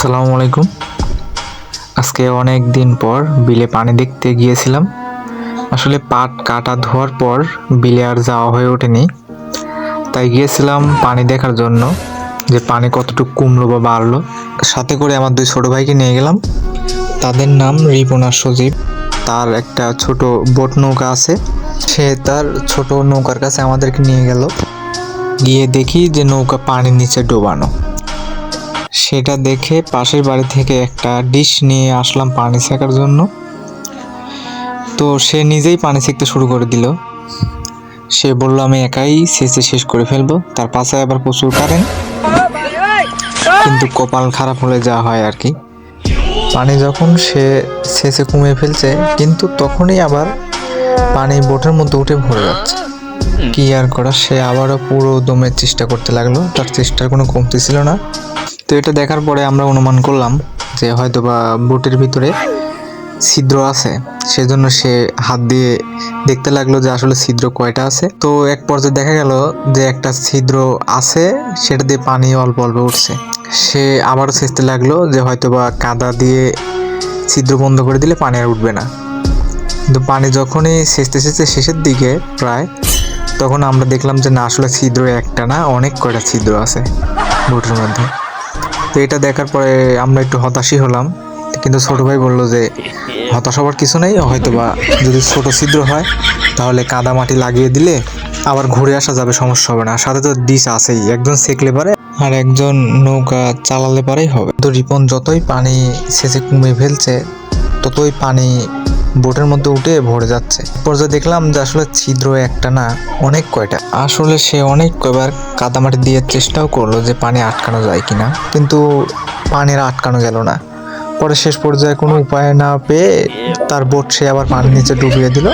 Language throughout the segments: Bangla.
আসসালামু আলাইকুম। আজকে অনেক দিন পর বিলে পানি দেখতে গিয়েছিলাম। আসলে পাট কাটা ধোয়ার পর বিলে আর যাওয়া হয়ে ওঠেনি, তাই গিয়েছিলাম পানি দেখার জন্য যে পানি কতটুকু কমলো বা বাড়লো। সাথে করে আমার দুই ছোট ভাইকে নিয়ে গেলাম। তাদের নাম রিপন আর সজীব। তার একটা ছোট বোট নৌকা আছে, সে তার ছোট নৌকার কাছে আমাদেরকে নিয়ে গেল। গিয়ে দেখি যে নৌকা পানির নিচে ডোবানো। সেটা দেখে পাশের বাড়ি থেকে একটা ডিশ নিয়ে আসলাম পানি সেকার জন্য। তো সে নিজেই পানি সেকতে শুরু করে দিল। সে বলল আমি একাই সেচে শেষ করে ফেলবো। তার পাশে আবার প্রচুর কারেন্ট, কিন্তু কপাল খারাপ হলে যা হয় আর কি। পানি যখন সে সেচে কমিয়ে ফেলছে, কিন্তু তখনই আবার পানি বোটের মধ্যে উঠে ভরে যাচ্ছে। কি আর করা, সে আবারও পুরো দমে চেষ্টা করতে লাগলো। তার চেষ্টার কোনো কমতি ছিল না। তো এটা দেখার পরে আমরা অনুমান করলাম যে হয়তোবা বোটের ভিতরে ছিদ্র আছে, সেজন্য সে হাত দিয়ে দেখতে লাগলো যে আসলে ছিদ্র কয়টা আছে। তো এক পর্যায়ে দেখা গেল যে একটা ছিদ্র আছে, সেটা দিয়ে পানি অল্প অল্প উঠছে। সে আবারও সেচতে লাগলো যে হয়তোবা কাদা দিয়ে ছিদ্র বন্ধ করে দিলে পানি আর উঠবে না। কিন্তু পানি যখনই সেচতে সেচতে শেষের দিকে প্রায়, তখন আমরা দেখলাম যে না, আসলে ছিদ্র একটা না, অনেক কয়টা ছিদ্র আছে বোটের মধ্যে। তো এটা দেখার পরে আমরা একটু হতাশই হলাম, কিন্তু ছোট ভাই বললো যে হতাশ হবার কিছু নেই, হয়তোবা যদি ছোট ছিদ্র হয় তাহলে কাদা মাটি লাগিয়ে দিলে আবার ঘুরে আসা যাবে, সমস্যা হবে না। সাথে তো ডিশ আছেই, একজন সেকলে পারে আর একজন নৌকা চালালে পারেই হবে। তো রিপন যতই পানি সেচে কমে ফেলছে, ততই পানি বোটের মধ্যে উঠে ভরে যাচ্ছে। পর্যায়ে দেখলাম যে আসলে ছিদ্র একটা না, অনেক কয়টা। আসলে সে অনেক কয়বার কাদামাটি দিয়ে চেষ্টাও করলো যে পানি আটকানো যায় কিনা, কিন্তু পানির আটকানো গেল না। পরে শেষ পর্যায়ে কোনো উপায় না পেয়ে তার বোট সে আবার পানির নিচে ডুবিয়ে দিল,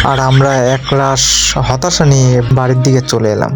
আর আমরা একরাশ হতাশা নিয়ে বাড়ির দিকে চলে এলাম।